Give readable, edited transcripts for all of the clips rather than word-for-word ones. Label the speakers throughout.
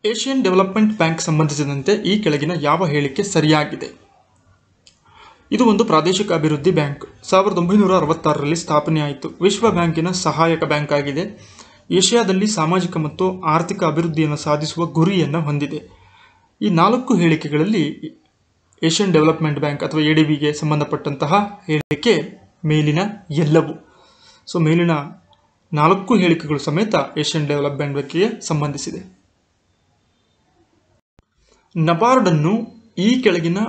Speaker 1: Asian development bank ಸಂಬಂಧಿಸಿದಂತೆ ಈ ಕೆಳಗಿನ ಯಾವ ಹೇಳಿಕೆ ಸರಿಯಾಗಿದೆ? ಇದು ಒಂದು ಪ್ರಾದೇಶಿಕ ಅಭಿವೃದ್ಧಿ ಬ್ಯಾಂಕ್. 1966ರಲ್ಲಿ ಸ್ಥಾಪನೆಯಾಯಿತು. ವಿಶ್ವ ಬ್ಯಾಂಕಿನ ಸಹಾಯಕ ಬ್ಯಾಂಕ್ ಆಗಿದೆ. ಏಷ್ಯಾದಲ್ಲಿ ಸಾಮಾಜಿಕ ಮತ್ತು ಆರ್ಥಿಕ ಅಭಿವೃದ್ಧಿಯನ್ನು ಸಾಧಿಸುವ ಗುರಿಯನ್ನು ಹೊಂದಿದೆ. ಈ 4 ಹೇಳಿಕೆಗಳಲ್ಲಿ ಏಷ್ಯನ್ ಡೆವಲಪ್ಮೆಂಟ್ ಬ್ಯಾಂಕ್ ಅಥವಾ ಎಡಿಬಿಗೆ ಸಂಬಂಧಪಟ್ಟಂತಹ ಹೇಳಿಕೆ ಮೇಲಿನ ಎಲ್ಲವೂ. ಮೇಲಿನ 4 ಹೇಳಿಕೆಗಳು ಸಮೇತ ಏಷ್ಯನ್ ಡೆವಲಪ್ಮೆಂಟ್ ಬ್ಯಾಂಕಿಗೆ ಸಂಬಂಧಿಸಿದೆ. ನಬಾರ್ಡ್ ಅನ್ನು ಈ ಕೆಳಗಿನ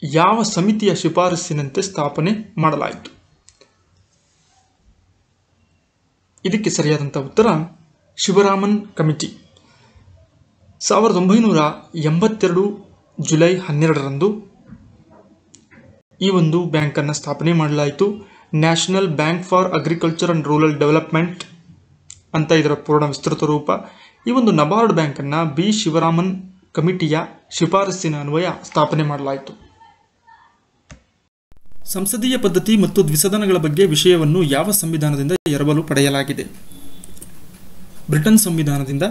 Speaker 1: ಯಾವ ಸಮಿತಿಯ ಶಿಫಾರಸ್ಸಿನಂತೆ ಸ್ಥಾಪನೆ ಮಾಡಲಾಯಿತು? ಇದಕ್ಕೆ ಸರಿಯಾದಂಥ ಉತ್ತರ ಶಿವರಾಮನ್ ಕಮಿಟಿ. 1982 ಜುಲೈ 12ರಂದು ಈ ಒಂದು ಬ್ಯಾಂಕನ್ನು ಸ್ಥಾಪನೆ ಮಾಡಲಾಯಿತು. National bank for agriculture and rural development ಅಂತ ಇದರ ಪೂರ್ಣ ವಿಸ್ತೃತ ರೂಪ. ಈ ಒಂದು ನಬಾರ್ಡ್ ಬ್ಯಾಂಕನ್ನು ಬಿ ಶಿವರಾಮನ್ ಕಮಿಟಿಯ ಶಿಫಾರಸ್ಸಿನ ಅನ್ವಯ ಸ್ಥಾಪನೆ ಮಾಡಲಾಯಿತು. ಸಂಸದೀಯ ಪದ್ಧತಿ ಮತ್ತು ದ್ವಿಸದನಗಳ ಬಗ್ಗೆ ವಿಷಯವನ್ನು ಯಾವ ಸಂವಿಧಾನದಿಂದ ಎರವಲು ಪಡೆಯಲಾಗಿದೆ? ಬ್ರಿಟನ್ ಸಂವಿಧಾನದಿಂದ.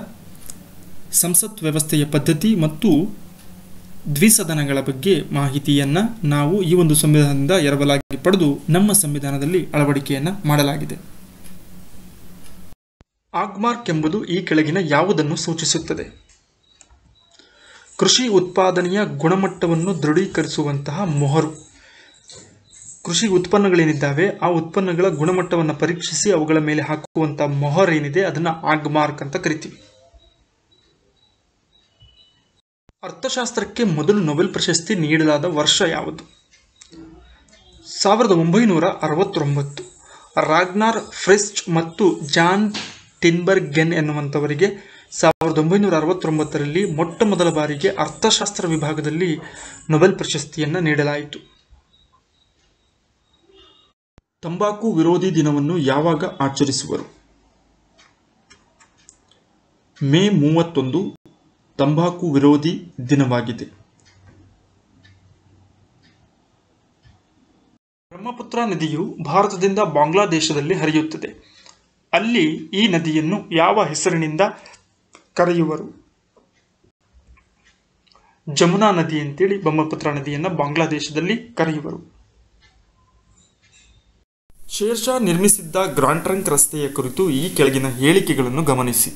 Speaker 1: ಸಂಸತ್ ವ್ಯವಸ್ಥೆಯ ಪದ್ಧತಿ ಮತ್ತು ದ್ವಿಸದನಗಳ ಬಗ್ಗೆ ಮಾಹಿತಿಯನ್ನು ನಾವು ಈ ಒಂದು ಸಂವಿಧಾನದಿಂದ ಎರವಲಾಗಿ ಪಡೆದು ನಮ್ಮ ಸಂವಿಧಾನದಲ್ಲಿ ಅಳವಡಿಕೆಯನ್ನು ಮಾಡಲಾಗಿದೆ. ಆಗ್ಮಾರ್ಕ್ ಎಂಬುದು ಈ ಕೆಳಗಿನ ಯಾವುದನ್ನು ಸೂಚಿಸುತ್ತದೆ? ಕೃಷಿ ಉತ್ಪಾದನೆಯ ಗುಣಮಟ್ಟವನ್ನು ದೃಢೀಕರಿಸುವಂತಹ ಮೊಹರು. ಕೃಷಿ ಉತ್ಪನ್ನಗಳೇನಿದ್ದಾವೆ ಆ ಉತ್ಪನ್ನಗಳ ಗುಣಮಟ್ಟವನ್ನು ಪರೀಕ್ಷಿಸಿ ಅವುಗಳ ಮೇಲೆ ಹಾಕುವಂತಹ ಮೊಹರ್ ಏನಿದೆ ಅದನ್ನು ಆಗ್ಮಾರ್ಕ್ ಅಂತ ಕರಿತೀವಿ. ಅರ್ಥಶಾಸ್ತ್ರಕ್ಕೆ ಮೊದಲು ನೊಬೆಲ್ ಪ್ರಶಸ್ತಿ ನೀಡಲಾದ ವರ್ಷ ಯಾವುದು? 1969. ರಾಗ್ನಾರ್ ಫ್ರಿಸ್ಟ್ ಮತ್ತು ಜಾನ್ ಟಿನ್ಬರ್ಗೆನ್ ಎನ್ನುವಂಥವರಿಗೆ 1969ರಲ್ಲಿ ಮೊಟ್ಟ ಮೊದಲ ಬಾರಿಗೆ ಅರ್ಥಶಾಸ್ತ್ರ ವಿಭಾಗದಲ್ಲಿ ನೊಬೆಲ್ ಪ್ರಶಸ್ತಿಯನ್ನು ನೀಡಲಾಯಿತು. ತಂಬಾಕು ವಿರೋಧಿ ದಿನವನ್ನು ಯಾವಾಗ ಆಚರಿಸುವರು? ಮೇ 31 ತಂಬಾಕು ವಿರೋಧಿ ದಿನವಾಗಿದೆ. ಬ್ರಹ್ಮಪುತ್ರ ನದಿಯು ಭಾರತದಿಂದ ಬಾಂಗ್ಲಾದೇಶದಲ್ಲಿ ಹರಿಯುತ್ತದೆ. ಅಲ್ಲಿ ಈ ನದಿಯನ್ನು ಯಾವ ಹೆಸರಿನಿಂದ ಕರೆಯುವರು? ಜಮುನಾ ನದಿ ಅಂತೇಳಿ ಬ್ರಹ್ಮಪುತ್ರ ನದಿಯನ್ನು ಬಾಂಗ್ಲಾದೇಶದಲ್ಲಿ ಕರೆಯುವರು. ಶೇರ್ ಶಾ ನಿರ್ಮಿಸಿದ್ದ ಗ್ರಾಂಡ್ ಟ್ರಂಕ್ ರಸ್ತೆಯ ಕುರಿತು ಈ ಕೆಳಗಿನ ಹೇಳಿಕೆಗಳನ್ನು ಗಮನಿಸಿ.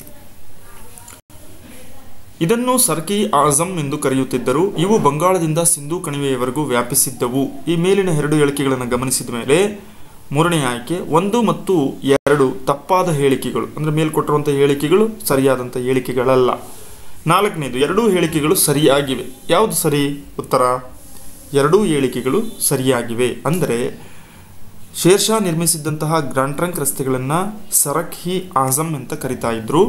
Speaker 1: ಇದನ್ನು ಸರ್ಕಿ ಆಜಮ್ ಎಂದು ಕರೆಯುತ್ತಿದ್ದರು. ಇವು ಬಂಗಾಳದಿಂದ ಸಿಂಧೂ ಕಣಿವೆಯವರೆಗೂ ವ್ಯಾಪಿಸಿದ್ದವು. ಈ ಮೇಲಿನ 2 ಹೇಳಿಕೆಗಳನ್ನು ಗಮನಿಸಿದ ಮೇಲೆ 3ನೇ ಆಯ್ಕೆ 1 ಮತ್ತು 2 ತಪ್ಪಾದ ಹೇಳಿಕೆಗಳು, ಅಂದರೆ ಮೇಲ್ಕೊಟ್ಟಿರುವಂಥ ಹೇಳಿಕೆಗಳು ಸರಿಯಾದಂಥ ಹೇಳಿಕೆಗಳಲ್ಲ. 4ನೇದು 2 ಹೇಳಿಕೆಗಳು ಸರಿಯಾಗಿವೆ. ಯಾವುದು ಸರಿ ಉತ್ತರ? 2 ಹೇಳಿಕೆಗಳು ಸರಿಯಾಗಿವೆ. ಅಂದರೆ ಶೇರ್ ಶಾ ನಿರ್ಮಿಸಿದ್ದಂತಹ ಗ್ರಾಂಡ್ ಟ್ರಂಕ್ ರಸ್ತೆಗಳನ್ನು ಸರಕ್ ಹಿ ಆಜಮ್ ಅಂತ ಕರಿತಾ ಇದ್ರು.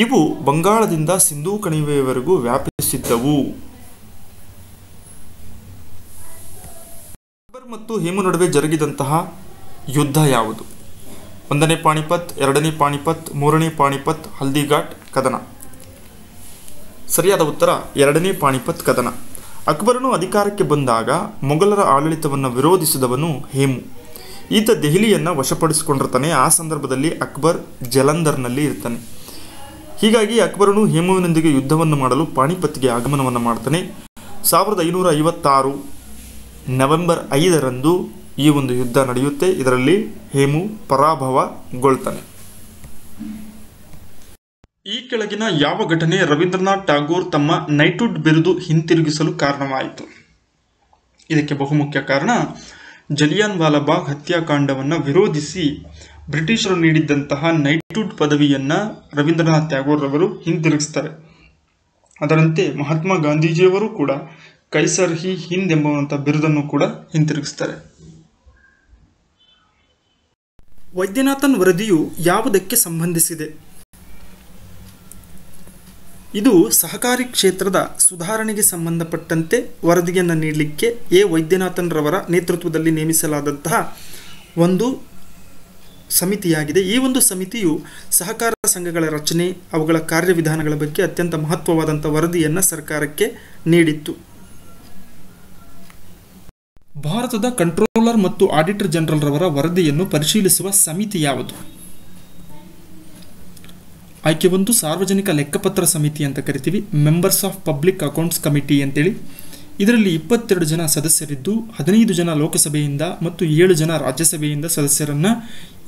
Speaker 1: ಇವು ಬಂಗಾಳದಿಂದ ಸಿಂಧೂ ಕಣಿವೆಯವರೆಗೂ ವ್ಯಾಪಿಸಿದ್ದವು. ಅಕ್ಬರ್ ಮತ್ತು ಹೇಮು ನಡುವೆ ಜರುಗಿದಂತಹ ಯುದ್ಧ ಯಾವುದು? 1ನೇ ಪಾಣಿಪತ್, 2ನೇ ಪಾಣಿಪತ್, 3ನೇ ಪಾಣಿಪತ್, ಹಲ್ದಿಘಾಟ್ ಕದನ. ಸರಿಯಾದ ಉತ್ತರ 2ನೇ ಪಾಣಿಪತ್ ಕದನ. ಅಕ್ಬರನು ಅಧಿಕಾರಕ್ಕೆ ಬಂದಾಗ ಮೊಘಲರ ಆಡಳಿತವನ್ನು ವಿರೋಧಿಸಿದವನು ಹೇಮು. ಈತ ದೆಹಲಿಯನ್ನು ವಶಪಡಿಸಿಕೊಂಡಿರ್ತಾನೆ. ಆ ಸಂದರ್ಭದಲ್ಲಿ ಅಕ್ಬರ್ ಜಲಂಧರ್ನಲ್ಲಿ ಇರ್ತಾನೆ. ಹೀಗಾಗಿ ಅಕ್ಬರನು ಹೇಮುವಿನೊಂದಿಗೆ ಯುದ್ಧವನ್ನು ಮಾಡಲು ಪಾಣಿಪತ್ಗೆ ಆಗಮನವನ್ನು ಮಾಡ್ತಾನೆ. 1556 ನವೆಂಬರ್ 5ರಂದು ಈ ಒಂದು ಯುದ್ಧ ನಡೆಯುತ್ತೆ. ಇದರಲ್ಲಿ ಹೇಮು ಪರಾಭವಗೊಳ್ತಾನೆ. ಈ ಕೆಳಗಿನ ಯಾವ ಘಟನೆ ರವೀಂದ್ರನಾಥ್ ಟಾಗೋರ್ ತಮ್ಮ ನೈಟ್ಹುಡ್ ಬಿರುದು ಹಿಂತಿರುಗಿಸಲು ಕಾರಣವಾಯಿತು? ಇದಕ್ಕೆ ಬಹುಮುಖ್ಯ ಕಾರಣ ಜಲಿಯನ್ ವಾಲಾಬಾಗ್ ಹತ್ಯಾಕಾಂಡವನ್ನು ವಿರೋಧಿಸಿ ಬ್ರಿಟಿಷರು ನೀಡಿದ್ದಂತಹ ನೈಟ್ಹುಡ್ ಪದವಿಯನ್ನು ರವೀಂದ್ರನಾಥ್ ಟ್ಯಾಗೋರ್ ಅವರು ಹಿಂತಿರುಗಿಸ್ತಾರೆ. ಅದರಂತೆ ಮಹಾತ್ಮ ಗಾಂಧೀಜಿಯವರು ಕೂಡ ಕೈಸರ್ ಹಿ ಹಿಂದ್ ಎಂಬುವಂಥ ಬಿರುದನ್ನು ಕೂಡ ಹಿಂತಿರುಗಿಸ್ತಾರೆ. ವೈದ್ಯನಾಥನ್ ವರದಿಯು ಯಾವುದಕ್ಕೆ ಸಂಬಂಧಿಸಿದೆ? ಇದು ಸಹಕಾರಿ ಕ್ಷೇತ್ರದ ಸುಧಾರಣೆಗೆ ಸಂಬಂಧಪಟ್ಟಂತೆ ವರದಿಯನ್ನು ನೀಡಲಿಕ್ಕೆ ಎ ವೈದ್ಯನಾಥನ್ ರವರ ನೇತೃತ್ವದಲ್ಲಿ ನೇಮಿಸಲಾದಂತಹ ಒಂದು ಸಮಿತಿಯಾಗಿದೆ. ಈ ಒಂದು ಸಮಿತಿಯು ಸಹಕಾರ ಸಂಘಗಳ ರಚನೆ, ಅವುಗಳ ಕಾರ್ಯವಿಧಾನಗಳ ಬಗ್ಗೆ ಅತ್ಯಂತ ಮಹತ್ವವಾದಂಥ ವರದಿಯನ್ನು ಸರ್ಕಾರಕ್ಕೆ ನೀಡಿತ್ತು. ಭಾರತದ ಕಂಟ್ರೋಲರ್ ಮತ್ತು ಆಡಿಟರ್ ಜನರಲ್ ರವರ ವರದಿಯನ್ನು ಪರಿಶೀಲಿಸುವ ಸಮಿತಿ ಯಾವುದು? ಆಯ್ಕೆ 1 ಸಾರ್ವಜನಿಕ ಲೆಕ್ಕಪತ್ರ ಸಮಿತಿ ಅಂತ ಕರಿತೀವಿ, members of public accounts committee ಅಂತೇಳಿ. ಇದರಲ್ಲಿ 22 ಜನ ಸದಸ್ಯರಿದ್ದು 15 ಜನ ಲೋಕಸಭೆಯಿಂದ ಮತ್ತು 7 ಜನ ರಾಜ್ಯಸಭೆಯಿಂದ ಸದಸ್ಯರನ್ನು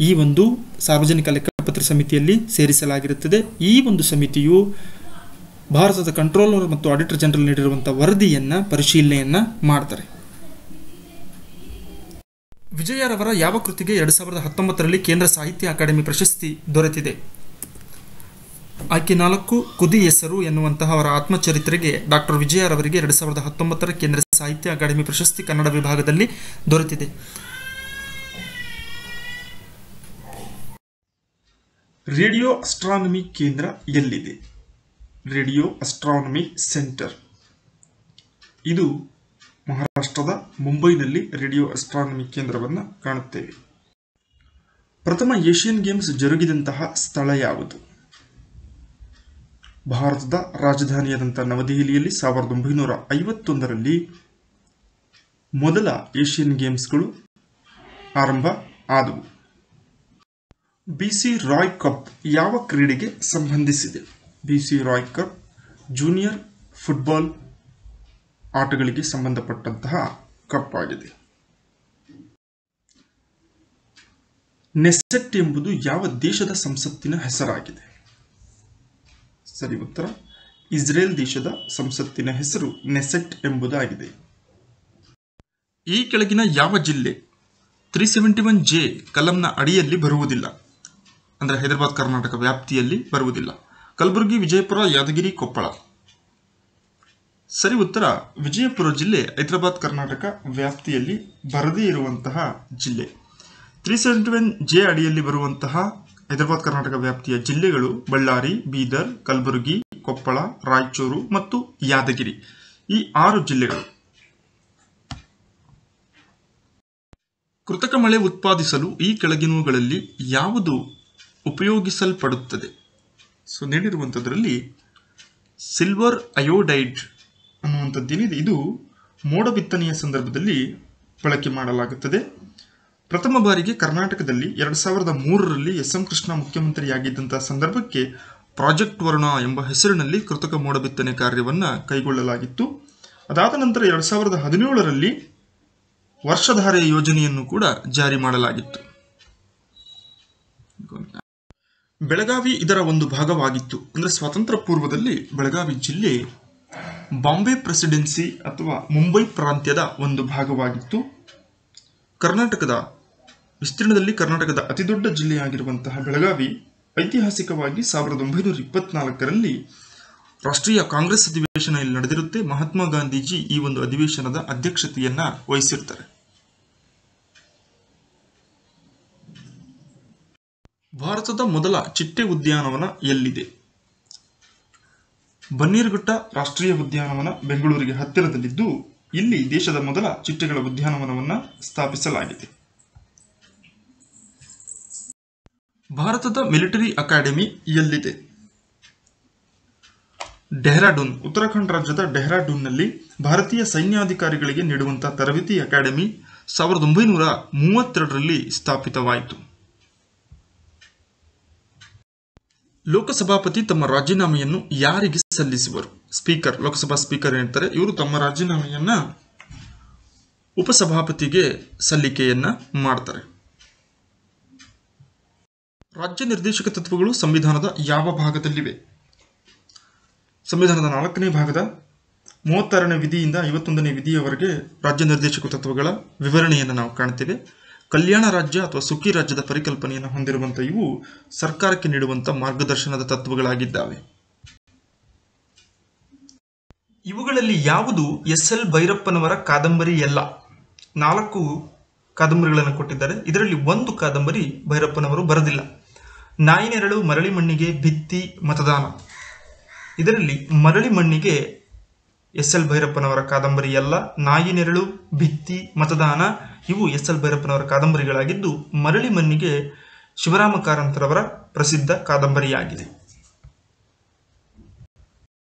Speaker 1: ಈ ಒಂದು ಸಾರ್ವಜನಿಕ ಲೆಕ್ಕಪತ್ರ ಸಮಿತಿಯಲ್ಲಿ ಸೇರಿಸಲಾಗಿರುತ್ತದೆ. ಈ ಒಂದು ಸಮಿತಿಯು ಭಾರತದ ಕಂಟ್ರೋಲರ್ ಮತ್ತು ಆಡಿಟರ್ ಜನರಲ್ ನೀಡಿರುವಂಥ ವರದಿಯನ್ನು ಪರಿಶೀಲನೆಯನ್ನು ಮಾಡ್ತಾರೆ. ವಿಜಯರವರ ಯಾವ ಕೃತಿಗೆ 2019ರಲ್ಲಿ ಕೇಂದ್ರ ಸಾಹಿತ್ಯ ಅಕಾಡೆಮಿ ಪ್ರಶಸ್ತಿ ದೊರೆತಿದೆ? ಆಯ್ಕೆ 4 ಕುದಿ ಹೆಸರು ಎನ್ನುವಂತಹ ಅವರ ಆತ್ಮಚರಿತ್ರೆಗೆ ಡಾಕ್ಟರ್ ವಿಜಯರವರಿಗೆ 2019ರ ಕೇಂದ್ರ ಸಾಹಿತ್ಯ ಅಕಾಡೆಮಿ ಪ್ರಶಸ್ತಿ ಕನ್ನಡ ವಿಭಾಗದಲ್ಲಿ ದೊರೆತಿದೆ. ರೇಡಿಯೋ ಅಸ್ಟ್ರಾನಮಿ ಕೇಂದ್ರ ಎಲ್ಲಿದೆ? ರೇಡಿಯೋ ಅಸ್ಟ್ರಾನಮಿ ಸೆಂಟರ್ ಇದು ಮಹಾರಾಷ್ಟ್ರದ ಮುಂಬೈನಲ್ಲಿ ರೇಡಿಯೋ ಅಸ್ಟ್ರಾನಮಿ ಕೇಂದ್ರವನ್ನು ಕಾಣುತ್ತೇವೆ. ಪ್ರಥಮ ಏಷ್ಯನ್ ಗೇಮ್ಸ್ ಜರುಗಿದಂತಹ ಸ್ಥಳ ಯಾವುದು? ಭಾರತದ ರಾಜಧಾನಿಯಾದಂಥ ನವದೆಹಲಿಯಲ್ಲಿ 1951ರಲ್ಲಿ ಮೊದಲ ಏಷ್ಯನ್ ಗೇಮ್ಸ್ಗಳು ಆರಂಭ ಆದವು. BC ರಾಯ್ ಕಪ್ ಯಾವ ಕ್ರೀಡೆಗೆ ಸಂಬಂಧಿಸಿದೆ? BC Roy cup junior football ಆಟಗಳಿಗೆ ಸಂಬಂಧಪಟ್ಟಂತಹ ಕಪ್ ಆಗಿದೆ. ನೆಸೆಟ್ ಎಂಬುದು ಯಾವ ದೇಶದ ಸಂಸತ್ತಿನ ಹೆಸರಾಗಿದೆ? ಸರಿ ಉತ್ತರ ಇಸ್ರೇಲ್ ದೇಶದ ಸಂಸತ್ತಿನ ಹೆಸರು ನೆಸೆಟ್ ಎಂಬುದಾಗಿದೆ. ಈ ಕೆಳಗಿನ ಯಾವ ಜಿಲ್ಲೆ 371J ಕಲಂನ ಅಡಿಯಲ್ಲಿ ಬರುವುದಿಲ್ಲ? ಅಂದರೆ ಹೈದರಾಬಾದ್ ಕರ್ನಾಟಕ ವ್ಯಾಪ್ತಿಯಲ್ಲಿ ಬರುವುದಿಲ್ಲ. ಕಲಬುರಗಿ, ವಿಜಯಪುರ, ಯಾದಗಿರಿ, ಕೊಪ್ಪಳ. ಸರಿ ಉತ್ತರ ವಿಜಯಪುರ ಜಿಲ್ಲೆ ಹೈದರಾಬಾದ್ ಕರ್ನಾಟಕ ವ್ಯಾಪ್ತಿಯಲ್ಲಿ ಬರದೇ ಇರುವಂತಹ ಜಿಲ್ಲೆ. 371J ಅಡಿಯಲ್ಲಿ ಬರುವಂತಹ ಹೈದರಾಬಾದ್ ಕರ್ನಾಟಕ ವ್ಯಾಪ್ತಿಯ ಜಿಲ್ಲೆಗಳು ಬಳ್ಳಾರಿ, ಬೀದರ್, ಕಲಬುರಗಿ, ಕೊಪ್ಪಳ, ರಾಯಚೂರು ಮತ್ತು ಯಾದಗಿರಿ. ಈ 6 ಜಿಲ್ಲೆಗಳು. ಕೃತಕ ಮಳೆ ಉತ್ಪಾದಿಸಲು ಈ ಕೆಳಗಿನವುಗಳಲ್ಲಿ ಯಾವುದು ಉಪಯೋಗಿಸಲ್ಪಡುತ್ತದೆ? ಸೊ ನೀಡಿರುವಂಥದ್ರಲ್ಲಿ ಸಿಲ್ವರ್ ಅಯೋಡೈಡ್ ಅನ್ನುವಂಥದ್ದೇನಿದೆ ಇದು ಮೋಡ ಬಿತ್ತನೆಯ ಸಂದರ್ಭದಲ್ಲಿ ಬಳಕೆ ಮಾಡಲಾಗುತ್ತದೆ. ಪ್ರಥಮ ಬಾರಿಗೆ ಕರ್ನಾಟಕದಲ್ಲಿ 2003ರಲ್ಲಿ SM ಕೃಷ್ಣ ಮುಖ್ಯಮಂತ್ರಿಯಾಗಿದ್ದಂತಹ ಸಂದರ್ಭಕ್ಕೆ ಪ್ರಾಜೆಕ್ಟ್ ವರುಣ ಎಂಬ ಹೆಸರಿನಲ್ಲಿ ಕೃತಕ ಮೋಡ ಬಿತ್ತನೆ ಕಾರ್ಯವನ್ನು ಕೈಗೊಳ್ಳಲಾಗಿತ್ತು. ಅದಾದ ನಂತರ 2017ರಲ್ಲಿ ವರ್ಷಧಾರೆ ಯೋಜನೆಯನ್ನು ಕೂಡ ಜಾರಿ ಮಾಡಲಾಗಿತ್ತು. ಬೆಳಗಾವಿ ಇದರ ಒಂದು ಭಾಗವಾಗಿತ್ತು. ಅಂದರೆ ಸ್ವಾತಂತ್ರ್ಯ ಪೂರ್ವದಲ್ಲಿ ಬೆಳಗಾವಿ ಜಿಲ್ಲೆ ಬಾಂಬೆ ಪ್ರೆಸಿಡೆನ್ಸಿ ಅಥವಾ ಮುಂಬೈ ಪ್ರಾಂತ್ಯದ ಒಂದು ಭಾಗವಾಗಿತ್ತು. ಕರ್ನಾಟಕದ ವಿಸ್ತೀರ್ಣದಲ್ಲಿ ಕರ್ನಾಟಕದ ಅತಿದೊಡ್ಡ ಜಿಲ್ಲೆಯಾಗಿರುವಂತಹ ಬೆಳಗಾವಿ ಐತಿಹಾಸಿಕವಾಗಿ 1924ರಲ್ಲಿ ರಾಷ್ಟ್ರೀಯ ಕಾಂಗ್ರೆಸ್ ಅಧಿವೇಶನ ಇಲ್ಲಿ ನಡೆದಿರುತ್ತೆ. ಮಹಾತ್ಮ ಗಾಂಧೀಜಿ ಈ ಒಂದು ಅಧಿವೇಶನದ ಅಧ್ಯಕ್ಷತೆಯನ್ನ ವಹಿಸಿರ್ತಾರೆ. ಭಾರತದ ಮೊದಲ ಚಿಟ್ಟೆ ಉದ್ಯಾನವನ ಎಲ್ಲಿದೆ? ಬನ್ನೇರುಘಟ್ಟ ರಾಷ್ಟ್ರೀಯ ಉದ್ಯಾನವನ ಬೆಂಗಳೂರಿಗೆ ಹತ್ತಿರದಲ್ಲಿದ್ದು ಇಲ್ಲಿ ದೇಶದ ಮೊದಲ ಚಿಟ್ಟೆಗಳ ಉದ್ಯಾನವನವನ್ನು ಸ್ಥಾಪಿಸಲಾಗಿದೆ. ಭಾರತದ ಮಿಲಿಟರಿ ಅಕಾಡೆಮಿ ಎಲ್ಲಿದೆ? ಡೆಹ್ರಾಡೂನ್, ಉತ್ತರಾಖಂಡ್ ರಾಜ್ಯದ ಡೆಹ್ರಾಡೂನ್ನಲ್ಲಿ ಭಾರತೀಯ ಸೈನ್ಯಾಧಿಕಾರಿಗಳಿಗೆ ನೀಡುವಂತಹ ತರಬೇತಿ ಅಕಾಡೆಮಿ 1932ರಲ್ಲಿ ಸ್ಥಾಪಿತವಾಯಿತು. ಲೋಕಸಭಾಪತಿ ತಮ್ಮ ರಾಜೀನಾಮೆಯನ್ನು ಯಾರಿಗೆ ಸಲ್ಲಿಸುವರು? ಸ್ಪೀಕರ್, ಲೋಕಸಭಾ ಸ್ಪೀಕರ್ ಏನಿರ್ತಾರೆ ಇವರು ತಮ್ಮ ರಾಜೀನಾಮೆಯನ್ನ ಉಪಸಭಾಪತಿಗೆ ಸಲ್ಲಿಕೆಯನ್ನ ಮಾಡ್ತಾರೆ. ರಾಜ್ಯ ನಿರ್ದೇಶಕ ತತ್ವಗಳು ಸಂವಿಧಾನದ ಯಾವ ಭಾಗದಲ್ಲಿವೆ? ಸಂವಿಧಾನದ 4ನೇ ಭಾಗದ 36ನೇ ವಿಧಿಯಿಂದ 51ನೇ ವಿಧಿಯವರೆಗೆ ರಾಜ್ಯ ನಿರ್ದೇಶಕ ತತ್ವಗಳ ವಿವರಣೆಯನ್ನು ನಾವು ಕಾಣ್ತೇವೆ. ಕಲ್ಯಾಣ ರಾಜ್ಯ ಅಥವಾ ಸುಖಿ ರಾಜ್ಯದ ಪರಿಕಲ್ಪನೆಯನ್ನು ಹೊಂದಿರುವಂಥ ಇವು ಸರ್ಕಾರಕ್ಕೆ ನೀಡುವಂಥ ಮಾರ್ಗದರ್ಶನದ ತತ್ವಗಳಾಗಿದ್ದಾವೆ. ಇವುಗಳಲ್ಲಿ ಯಾವುದು SL ಭೈರಪ್ಪನವರ ಕಾದಂಬರಿ ಅಲ್ಲ? 4 ಕಾದಂಬರಿಗಳನ್ನು ಕೊಟ್ಟಿದ್ದಾರೆ. ಇದರಲ್ಲಿ ಒಂದು ಕಾದಂಬರಿ ಭೈರಪ್ಪನವರು ಬರೆದಿಲ್ಲ. ನಾಯಿನೆರಳು, ಮರಳಿ ಮಣ್ಣಿಗೆ, ಭಿತ್ತಿ, ಮತದಾನ. ಇದರಲ್ಲಿ ಮರಳಿ ಮಣ್ಣಿಗೆ SL ಭೈರಪ್ಪನವರ ಕಾದಂಬರಿ ಅಲ್ಲ. ನಾಯಿನೆರಳು, ಭಿತ್ತಿ, ಮತದಾನ ಇವು SL ಭೈರಪ್ಪನವರ ಕಾದಂಬರಿಗಳಾಗಿದ್ದು ಮರಳಿ ಮಣ್ಣಿಗೆ ಶಿವರಾಮ ಕಾರಂತರವರ ಪ್ರಸಿದ್ಧ ಕಾದಂಬರಿಯಾಗಿದೆ.